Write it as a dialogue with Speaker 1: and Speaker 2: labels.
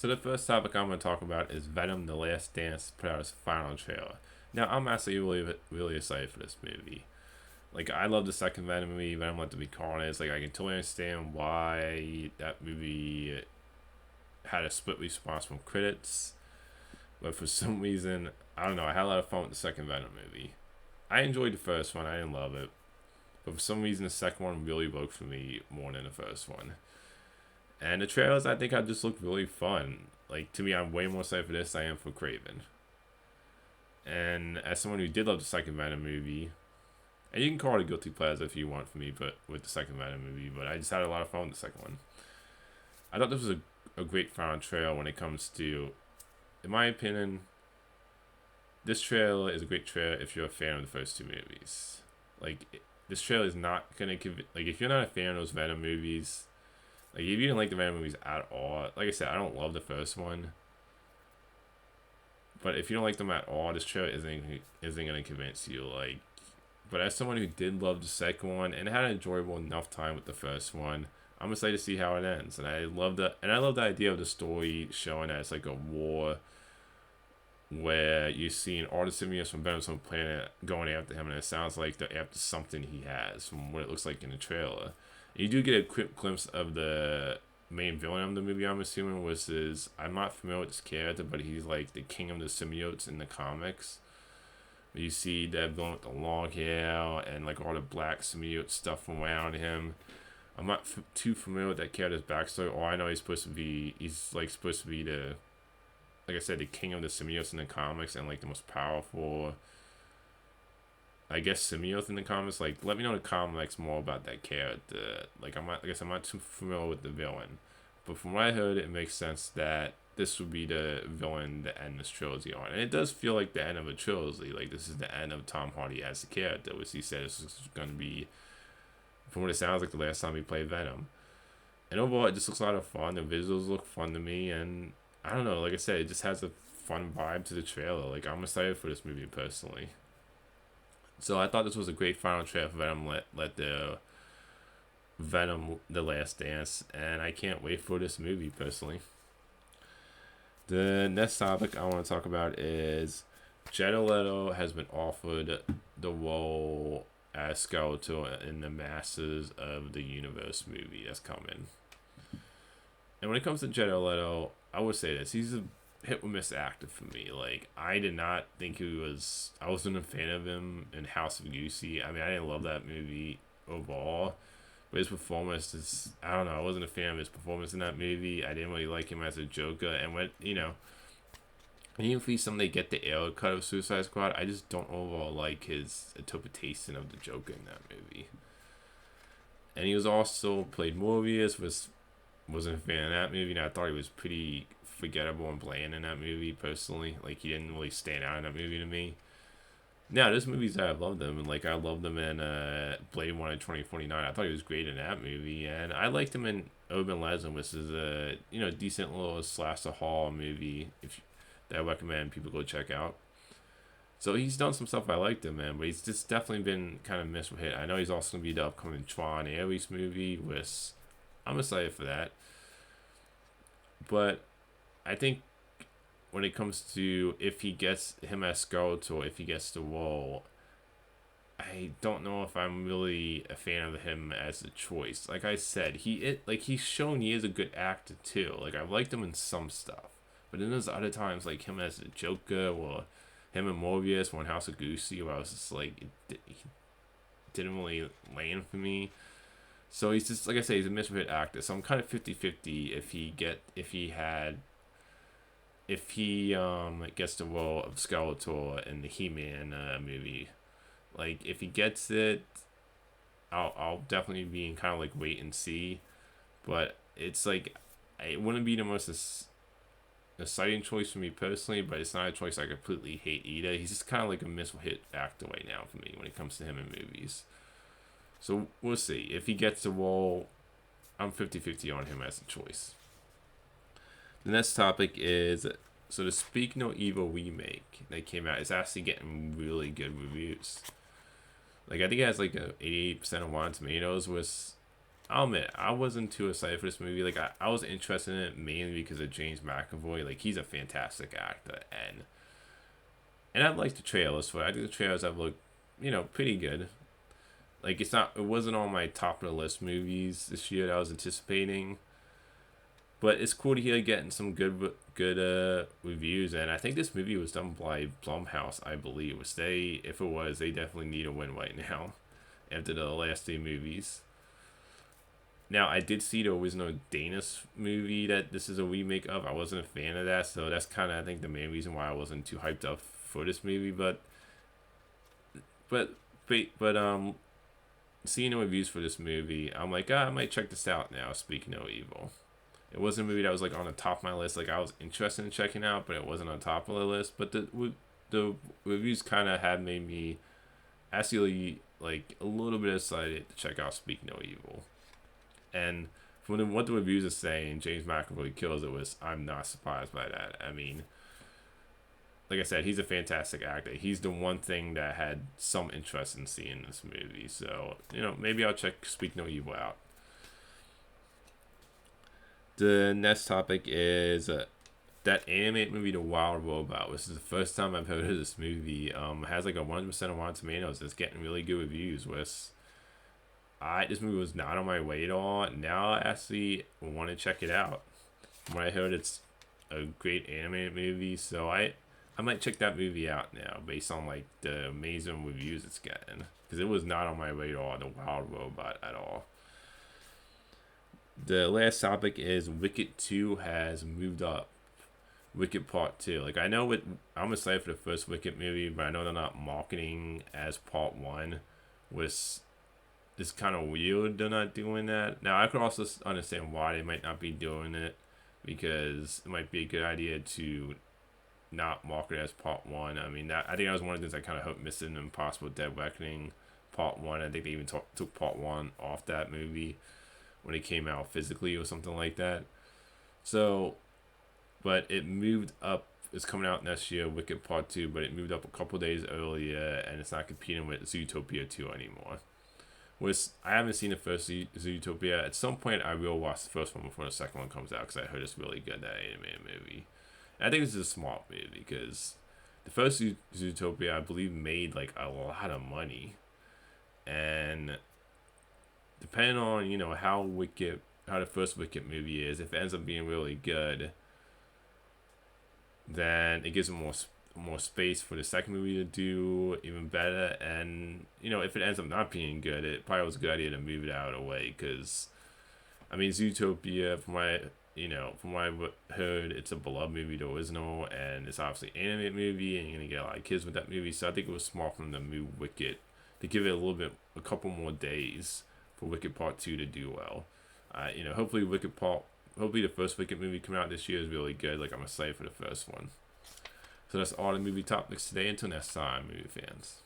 Speaker 1: So the first topic I'm going to talk about is Venom: The Last Dance put out its final trailer. Now I'm actually really excited for this movie. Like I love the second Venom movie. Venom Let There Be Carnage. Like I can totally understand why that movie had a split response from critics, but for some reason I don't know. I had a lot of fun with the second Venom movie. I enjoyed the first one. I didn't love it, but for some reason the second one really worked for me more than the first one. And the trailers, I think, I just look really fun. Like to me, I'm way more excited for this than I am for Craven. And as someone who did love the second Venom movie, and you can call it a guilty pleasure if you want for me, but with the second Venom movie, but I just had a lot of fun with the second one. I thought this was a great final trailer when it comes to, in my opinion, this trailer is a great trailer if you're a fan of the first two movies. Like this trailer is not gonna give like if you're not a fan of those Venom movies, like if you didn't like the Venom movies at all, like I said, I don't love the first one. But if you don't like them at all, this trailer isn't gonna convince you. Like, but as someone who did love the second one and had an enjoyable enough time with the first one, I'm excited to see how it ends. And I love the idea of the story showing that it's like a war where you're seeing all the symbiotes from Venom's home planet going after him, and it sounds like they're after something he has from what it looks like in the trailer. You do get a quick glimpse of the main villain of the movie, I'm assuming, which is, I'm not familiar with this character, but he's like the king of the symbiotes in the comics. You see that villain with the long hair and like all the black symbiote stuff around him. I'm not too familiar with that character's backstory. All I know he's like supposed to be the, like I said, the king of the symbiotes in the comics and like the most powerful, I guess, symbiote in the comics. Like, let me know in the comics more about that character. Like, I'm not too familiar with the villain, but from what I heard, it makes sense that this would be the villain to end this trilogy on, and it does feel like the end of a trilogy. Like, this is the end of Tom Hardy as a character, which he said this is going to be, from what it sounds like, the last time he played Venom. And overall, it just looks a lot of fun. The visuals look fun to me, and I don't know. Like I said, it just has a fun vibe to the trailer. Like, I'm excited for this movie personally. So I thought this was a great final trailer for Venom. Let the Venom The Last Dance, and I can't wait for this movie personally. The next topic I want to talk about is Jared Leto has been offered the role as Skeletor in the Masters of the Universe movie that's coming. And when it comes to Jared Leto, I would say this: he's a hit or miss actor for me. Like, I did not think he was. I wasn't a fan of him in House of Gucci. I mean, I didn't love that movie overall, but his performance is. I don't know. I wasn't a fan of his performance in that movie. I didn't really like him as a Joker, and when and even if he's somebody get the air cut of Suicide Squad, I just don't overall like his interpretation of the Joker in that movie. And he was also played Morbius, wasn't a fan of that movie, and I thought he was pretty forgettable and bland in that movie personally. Like, he didn't really stand out in that movie to me. Now, there's movies that I loved him, and like I loved him in Blade 1 in 2049. I thought he was great in that movie, and I liked him in Urban Legend, which is a decent little slasher horror movie that I recommend people go check out. So he's done some stuff I liked him in, but he's just definitely been kind of missed with hit. I know he's also gonna be the upcoming Tron Ares movie, which I'm excited for that. But I think when it comes to if he gets him as Skeletor, if he gets the role, I don't know if I'm really a fan of him as a choice. Like I said, he's shown he is a good actor too. Like, I've liked him in some stuff, but then there's other times like him as a Joker or him and Morbius or in House of Gucci, where I was just like, he didn't really land for me. So he's just, like I say, he's a misfit actor. So I'm kind of 50-50 if he gets the role of Skeletor in the He-Man movie. Like, if he gets it, I'll definitely be in kind of like wait and see. But it's like, it wouldn't be the most exciting choice for me personally, but it's not a choice I completely hate either. He's just kind of like a misfit actor right now for me when it comes to him in movies. So we'll see. If he gets the role, I'm 50-50 on him as a choice. The next topic is, so the Speak No Evil remake that came out is actually getting really good reviews. Like, I think it has like a 88% of Rotten Tomatoes, which I'll admit, I wasn't too excited for this movie. Like, I was interested in it mainly because of James McAvoy. Like, he's a fantastic actor, and I liked the trailers for it. I think the trailers have looked, pretty good. Like, it wasn't on my top of the list movies this year that I was anticipating, but it's cool to hear getting some good reviews. And I think this movie was done by Blumhouse, I believe. If it was, they definitely need a win right now after the last three movies. Now, I did see there was no Danish movie that this is a remake of. I wasn't a fan of that, so that's kind of, I think, the main reason why I wasn't too hyped up for this movie. But, but seeing the reviews for this movie, I'm like, I might check this out now. Speak no evil. It wasn't a movie that was like on the top of my list. Like, I was interested in checking out, but it wasn't on top of the list. But the reviews kind of had made me actually like a little bit excited to check out Speak No Evil. And from what the reviews are saying, James McAvoy kills it. I'm not surprised by that. I mean, like I said, he's a fantastic actor. He's the one thing that had some interest in seeing this movie. So, maybe I'll check Speak No Evil out. The next topic is that animated movie, The Wild Robot. This is the first time I've heard of this movie. It has like a 100% of Rotten Tomatoes. It's getting really good reviews. This movie was not on my radar. Now I actually want to check it out. When I heard it's a great animated movie, so I might check that movie out now based on like the amazing reviews it's getting, because it was not on my radar, The Wild Robot, at all. The last topic is Wicked 2 has moved up. Wicked Part 2. Like, I'm excited for the first Wicked movie, but I know they're not marketing as Part 1, which is kind of weird they're not doing that. Now, I could also understand why they might not be doing it, because it might be a good idea to not market it as Part 1. I mean, I think that was one of the things I kind of hoped Missing Impossible Dead Reckoning Part 1. I think they even took Part 1 off that movie when it came out physically or something like that. So, but it moved up. It's coming out next year, Wicked Part 2, but it moved up a couple days earlier, and it's not competing with Zootopia 2 anymore. I haven't seen the first Zootopia. At some point, I will watch the first one before the second one comes out, because I heard it's really good, that animated movie. And I think this is a smart movie, because the first Zootopia, I believe, made like a lot of money. And depending on, how the first Wicked movie is, if it ends up being really good, then it gives them more space for the second movie to do even better. And if it ends up not being good, it probably was a good idea to move it out of the way, because I mean, Zootopia, from what I heard, it's a beloved movie, the original, and it's obviously an animated movie, and you're gonna get a lot of kids with that movie. So I think it was smart for them to move Wicked, to give it a couple more days for Wicked Part 2 to do well. Hopefully the first Wicked movie coming out this year is really good. Like, I'm excited for the first one. So that's all the movie topics today. Until next time, movie fans.